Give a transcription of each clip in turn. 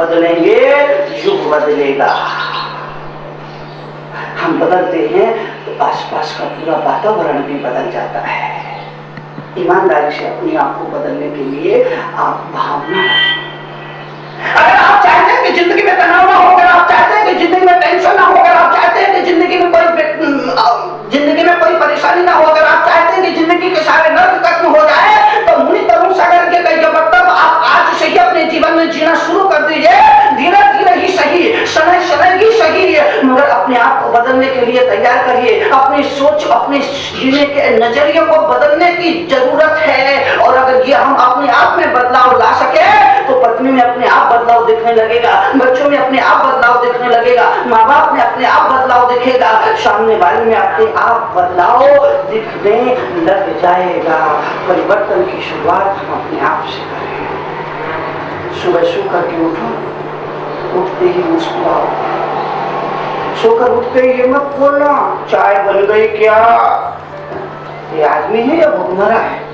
बदलेंगे, युग बदलेगा। हम बदलते हैं तो आसपास का पूरा वातावरण भी बदल जाता है। ईमानदारी से अपने आप को बदलने के लिए आप भावना रखें। अगर आप चाहते हैं कि जिंदगी में तनाव ना हो, अगर आप चाहते हैं कि जिंदगी में टेंशन ना हो, अगर आप चाहते हैं कि जिंदगी में कोई परेशानी ना हो, अगर आप चाहते हैं कि जिंदगी के सारे नर्क खत्म हो जाए, तो मुनि तरुण सागर के कई मतलब आप आज से ही अपने जीवन में जीना शुरू कर दीजिए। धीरे धीरे ही सही, शनै शनै ही सही, मगर अपने आप को बदलने के लिए तैयार करिए। अपनी सोच, अपने जीने के नजरिए को बदलने की जरूरत है। और अगर ये हम अपने आप में बदलाव ला सके तो पत्नी में अपने आप बदलाव दिखने लगेगा, बच्चों में अपने आप बदलाव दिखने लगेगा, माँ बाप में अपने आप बदलाव दिखेगा, सामने वाले में अपने आप बदलाव दिखने लग जाएगा। परिवर्तन की शुरुआत हम अपने आप से करें। सुबह सो करके उठो, उठते ही मुस्कुराओ। सोकर उठते ही ये मत बोलना चाय बन गई क्या, ये आदमी है या भूखमरा है।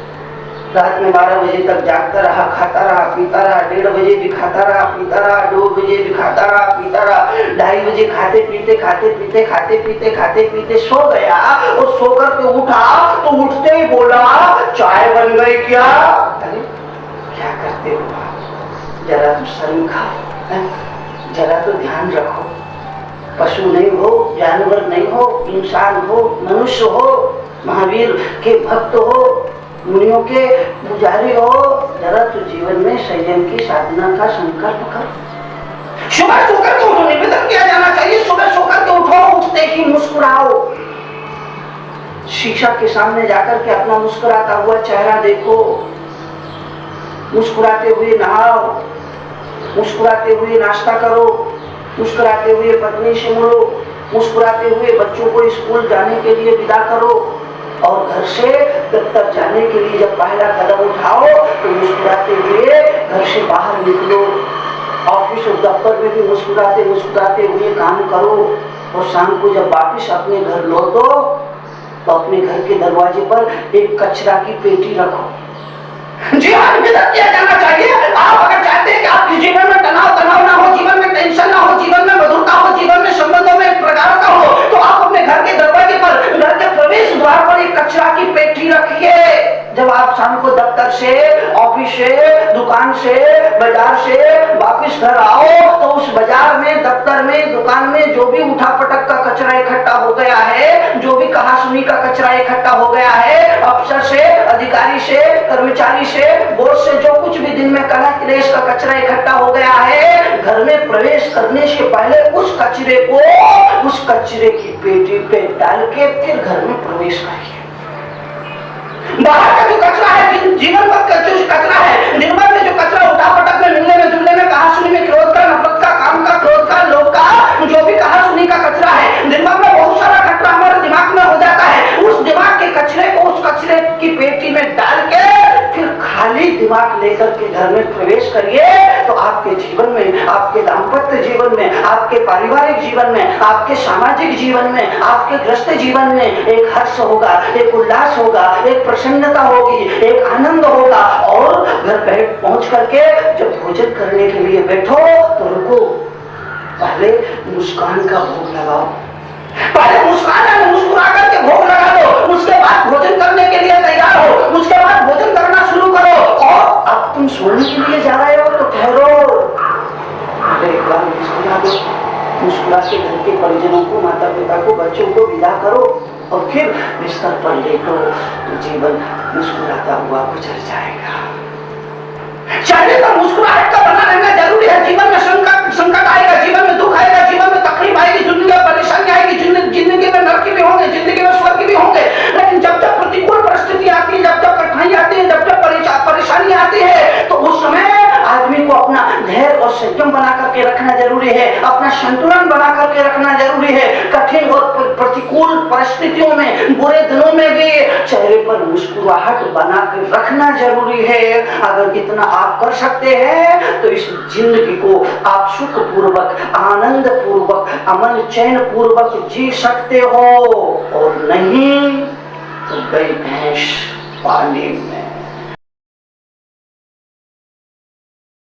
रात में 12 बजे तक जागता रहा, खाता रहा, पीता रहा, 1:30 बजे भी खाता रहा, पीता रहा, 2 बजे भी खाता रहा, पीता रहा, 2:30 बजे खाते पीते सो गया। और सोकर के उठा तो उठते ही बोला चाय बन गई क्या। अरे क्या करते हो आप, जरा तो शर्म खाओ, जरा तो ध्यान रखो। पशु नहीं हो, जानवर नहीं हो, इंसान हो, मनुष्य हो, महावीर के भक्त हो, मुनियों के पुजारी हो, जरा तो जीवन में संयम की साधना का संकल्प करो। सुबह सोकर के उठो, निवेदन किया जाना चाहिए, सुबह सोकर के उठो, उठते ही मुस्कुराओ। शीशा के सामने जाकर के अपना मुस्कुराता हुआ चेहरा देखो, मुस्कुराते हुए नहाओ, मुस्कुराते हुए नाश्ता करो, मुस्कुराते हुए पत्नी से मिलो, मुस्कुराते हुए बच्चों को स्कूल जाने के लिए विदा करो। और घर से दफ्तर जाने के लिए जब पहला कदम उठाओ तो मुस्कुराते हुए घर से बाहर निकलो। ऑफिस और दफ्तर में भी मुस्कुराते मुस्कुराते हुए काम करो। और शाम को जब वापस अपने घर लौटो तो अपने घर के दरवाजे पर एक कचरा की पेटी रखो। जी हाँ, निवेदन किया जाना चाहिए। आप अगर चाहते हैं कि आपके जीवन में तनाव ना हो, जीवन में टेंशन ना हो, जीवन में मधुरता हो, जीवन में संबंधों में एक प्रकार का हो, तो आप अपने घर के दरवाजे पर, घर के प्रवेश द्वार पर एक कचरा की पेटी रखिए। जब आप शाम को दफ्तर से, ऑफिस से, दुकान से, बाजार से वापस घर आओ तो उस बाजार में, दफ्तर में, दुकान में जो भी उठा पटक का कचरा इकट्ठा हो गया है, जो भी कहा सुनी का कचरा इकट्ठा हो गया है, अफसर से, अधिकारी से, कर्मचारी से, बॉस से जो कुछ भी दिन में कला क्लेश का कचरा इकट्ठा हो गया है, घर में प्रवेश करने से पहले उस कचरे को उस कचरे की पेटी पे डाल के फिर घर में प्रवेश करिए। बाहर का जो कचरा है, जीवन भर का जो कचरा है, दिन भर में जो कचरा उठा पटक में, मिलने में, जुलने में, कहा सुनी में, क्रोध का, नफरत का, काम का, क्रोध का, लोभ का, जो भी कहा सुनी का कचरा है, दिन भर में बहुत सारा कचरा हमारे दिमाग में हो जाता है। उस दिमाग के कचरे को उस कचरे की पेटी में डाल के फिर खाली दिमाग लेकर के घर में प्रवेश करिए तो आपके जीवन में, आपके दाम्पत्य जीवन में, आपके पारिवारिक जीवन में, आपके सामाजिक जीवन में, आपके ग्रस्त जीवन में एक हर्ष होगा, एक उल्लास होगा, एक प्रसन्नता होगी, एक आनंद होगा। और घर बैठ पहुंच करके जब भोजन करने के लिए बैठो तो रुको, पहले मुस्कान का भोग लगाओ, पहले मुस्कुरा करके भोग लगा दो, उसके बाद भोजन करने के लिए तैयार हो, उसके बाद भोजन करना शुरू करो। और अब तुम सोने के लिए जा रहे हो तो ठहरो, एक बार मुस्कुरा दो, मुस्कुरा के घर के परिजनों को, माता पिता को, बच्चों को विदा करो और फिर बिस्तर पर लेटो तो जीवन मुस्कुराता हुआ गुजर जाएगा। चेहरे पर मुस्कुराहट का बना रहना जरूरी है। जीवन में संकट आएगा, जीवन में दुख आएगा, जीवन में तकलीफ आएगी, जिंदगी में परेशानी आएगी, जिंदगी में नरक भी होंगे, जिंदगी में स्वर्ग भी होंगे। लेकिन जब तक प्रतिकूल परिस्थिति आती है, जब तक कठिनाई आती है, जब तक परेशानी आती है तो उस समय आदमी को अपना धैर्य और संयम बना करके रखना जरूरी है, अपना संतुलन बना करके रखना जरूरी है। कठिन और प्रतिकूल परिस्थितियों में, बुरे दिनों में भी चेहरे पर मुस्कुराहट बना कर रखना जरूरी है। अगर इतना आप कर सकते हैं तो इस जिंदगी को आप सुख पूर्वक, आनंद पूर्वक, अमन चैन पूर्वक जी सकते हो। और नहीं तो गई भैंस पानी में।